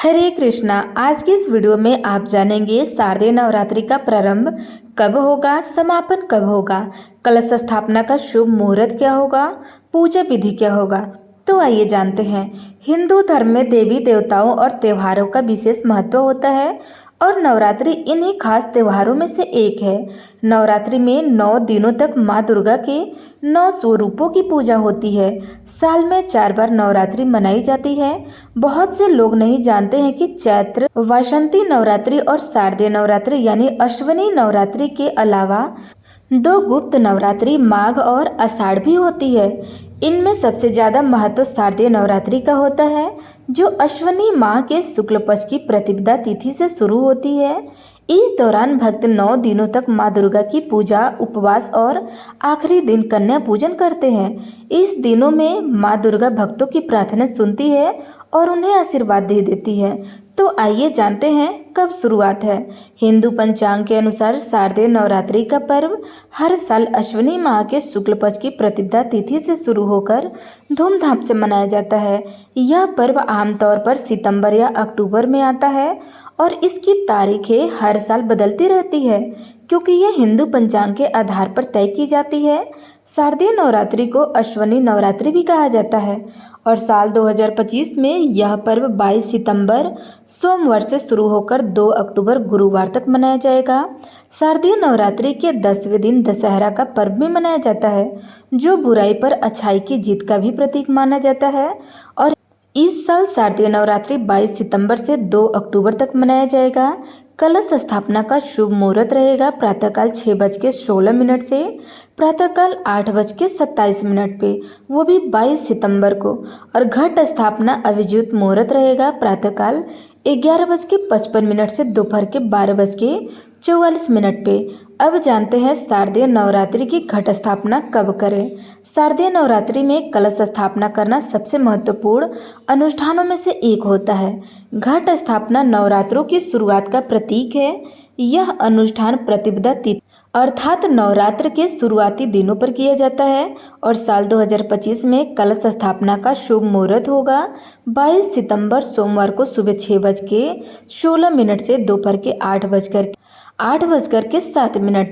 हरे कृष्णा। आज की इस वीडियो में आप जानेंगे शारदीय नवरात्रि का प्रारंभ कब होगा, समापन कब होगा, कलश स्थापना का शुभ मुहूर्त क्या होगा, पूजा विधि क्या होगा। तो आइए जानते हैं। हिंदू धर्म में देवी देवताओं और त्योहारों का विशेष महत्व होता है और नवरात्रि इन्हीं खास त्योहारों में से एक है। नवरात्रि में 9 दिनों तक माँ दुर्गा के 9 स्वरूपों की पूजा होती है। साल में 4 बार नवरात्रि मनाई जाती है। बहुत से लोग नहीं जानते हैं कि चैत्र वासंती नवरात्रि और शारदीय नवरात्रि यानी अश्विनी नवरात्रि के अलावा 2 गुप्त नवरात्रि माघ और आषाढ़ भी होती है। इनमें सबसे ज़्यादा महत्व शारदीय नवरात्रि का होता है, जो अश्विनी माह के शुक्ल पक्ष की प्रतिपदा तिथि से शुरू होती है। इस दौरान भक्त 9 दिनों तक माँ दुर्गा की पूजा, उपवास और आखिरी दिन कन्या पूजन करते हैं। इस दिनों में माँ दुर्गा भक्तों की प्रार्थना सुनती है और उन्हें आशीर्वाद दे देती है। तो आइए जानते हैं कब शुरुआत है। हिंदू पंचांग के अनुसार शारदीय नवरात्रि का पर्व हर साल अश्विनी माह के शुक्ल पक्ष की प्रतिपदा तिथि से शुरू होकर धूमधाम से मनाया जाता है। यह पर्व आमतौर पर सितंबर या अक्टूबर में आता है और इसकी तारीखें हर साल बदलती रहती है, क्योंकि यह हिंदू पंचांग के आधार पर तय की जाती है। शारदीय नवरात्रि को अश्विनी नवरात्रि भी कहा जाता है और साल 2025 में यह पर्व 22 सितंबर सोमवार से शुरू होकर 2 अक्टूबर गुरुवार तक मनाया जाएगा। शारदीय नवरात्रि के 10वें दिन दशहरा का पर्व भी मनाया जाता है, जो बुराई पर अच्छाई की जीत का भी प्रतीक माना जाता है। और इस साल शारदीय नवरात्रि 22 सितंबर से 2 अक्टूबर तक मनाया जाएगा। कलश स्थापना का शुभ मुहूर्त रहेगा प्रातःकाल 6:16 से प्रातःकाल 8:27 पे, वो भी 22 सितंबर को। और घट स्थापना अभिजीत मुहूर्त रहेगा प्रातःकाल 11:55 से दोपहर के 12:44 पे। अब जानते हैं शारदीय नवरात्रि की घट स्थापना कब करें। शारदीय नवरात्रि में कलश स्थापना करना सबसे महत्वपूर्ण अनुष्ठानों में से एक होता है। घट स्थापना नवरात्रों की शुरुआत का प्रतीक है। यह अनुष्ठान प्रतिपदा तिथि अर्थात नवरात्र के शुरुआती दिनों पर किया जाता है और साल 2025 में कलश स्थापना का शुभ मुहूर्त होगा 22 सितंबर सोमवार को सुबह 6:16 से दोपहर के 8:07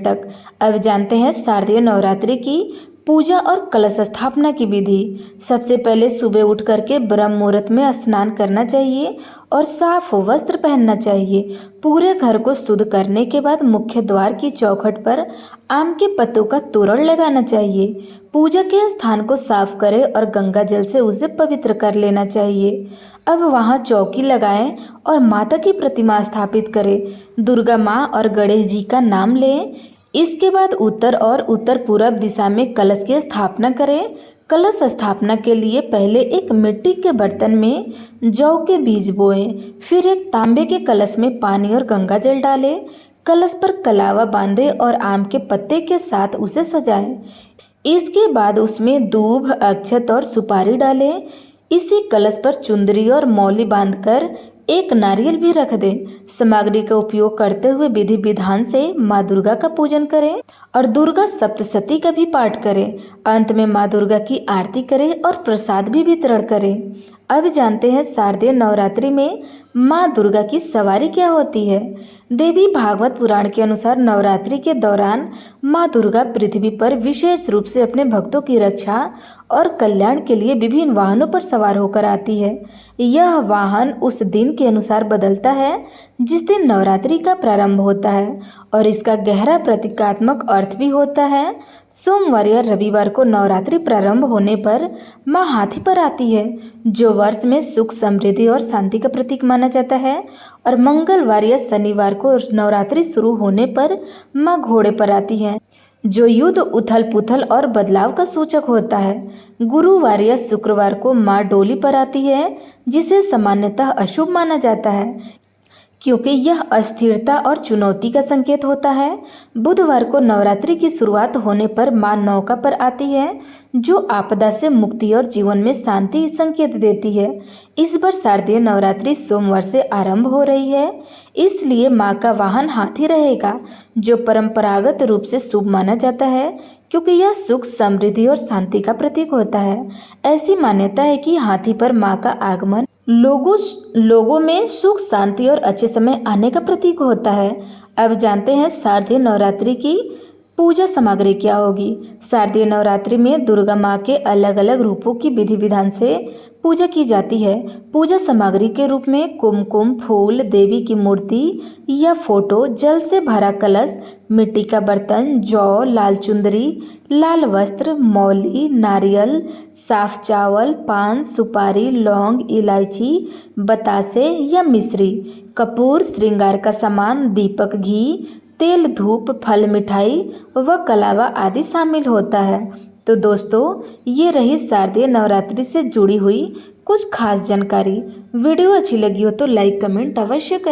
तक। अब जानते हैं शारदीय नवरात्रि की पूजा और कलश स्थापना की विधि। सबसे पहले सुबह उठ करके ब्रह्म मुहूर्त में स्नान करना चाहिए और साफ वस्त्र पहनना चाहिए। पूरे घर को शुद्ध करने के बाद मुख्य द्वार की चौखट पर आम के पत्तों का तोरण लगाना चाहिए। पूजा के स्थान को साफ करें और गंगा जल से उसे पवित्र कर लेना चाहिए। अब वहाँ चौकी लगाएं और माता की प्रतिमा स्थापित करें। दुर्गा माँ और गणेश जी का नाम लें। इसके बाद उत्तर और उत्तर पूर्व दिशा में कलश की स्थापना करें। कलश स्थापना के लिए पहले एक मिट्टी के बर्तन में जौ के बीज बोएं, फिर एक तांबे के कलश में पानी और गंगा जल डालें। कलश पर कलावा बांधें और आम के पत्ते के साथ उसे सजाएं। इसके बाद उसमें दूब, अक्षत और सुपारी डालें। इसी कलश पर चुंदरी और मौली बांधकर एक नारियल भी रख दें। सामग्री का उपयोग करते हुए विधि विधान से माँ दुर्गा का पूजन करें और दुर्गा सप्तशती का भी पाठ करें। अंत में माँ दुर्गा की आरती करें और प्रसाद भी वितरण करें। अब जानते हैं शारदीय नवरात्रि में माँ दुर्गा की सवारी क्या होती है। देवी भागवत पुराण के अनुसार नवरात्रि के दौरान माँ दुर्गा पृथ्वी पर विशेष रूप से अपने भक्तों की रक्षा और कल्याण के लिए विभिन्न वाहनों पर सवार होकर आती है। यह वाहन उस दिन के अनुसार बदलता है जिस दिन नवरात्रि का प्रारंभ होता है और इसका गहरा प्रतीकात्मक अर्थ भी होता है। सोमवार या रविवार को नवरात्रि प्रारंभ होने पर माँ हाथी पर आती है, जो वर्ष में सुख, समृद्धि और शांति का प्रतीक माना जाता है। और मंगलवार या शनिवार को नवरात्रि शुरू होने पर माँ घोड़े पर आती है, जो युद्ध, उथल पुथल और बदलाव का सूचक होता है। गुरुवार या शुक्रवार को माँ डोली पर आती है, जिसे सामान्यतः अशुभ माना जाता है, क्योंकि यह अस्थिरता और चुनौती का संकेत होता है। बुधवार को नवरात्रि की शुरुआत होने पर माँ नौका पर आती है, जो आपदा से मुक्ति और जीवन में शांति संकेत देती है। इस बार शारदीय नवरात्रि सोमवार से आरंभ हो रही है, इसलिए माँ का वाहन हाथी रहेगा, जो परंपरागत रूप से शुभ माना जाता है, क्योंकि यह सुख, समृद्धि और शांति का प्रतीक होता है। ऐसी मान्यता है कि हाथी पर माँ का आगमन लोगों लोगों में सुख शांति और अच्छे समय आने का प्रतीक होता है। अब जानते हैं शारदीय नवरात्रि की पूजा सामग्री क्या होगी। शारदीय नवरात्रि में दुर्गा माँ के अलग अलग रूपों की विधि विधान से पूजा की जाती है। पूजा सामग्री के रूप में कुमकुम, फूल, देवी की मूर्ति या फोटो, जल से भरा कलश, मिट्टी का बर्तन, जौ, लाल चुंदरी, लाल वस्त्र, मौली, नारियल, साफ चावल, पान, सुपारी, लौंग, इलायची, बतासे या मिश्री, कपूर, श्रृंगार का सामान, दीपक, घी, तेल, धूप, फल, मिठाई व कलावा आदि शामिल होता है। तो दोस्तों, ये रही शारदीय नवरात्रि से जुड़ी हुई कुछ खास जानकारी। वीडियो अच्छी लगी हो तो लाइक कमेंट अवश्य करें।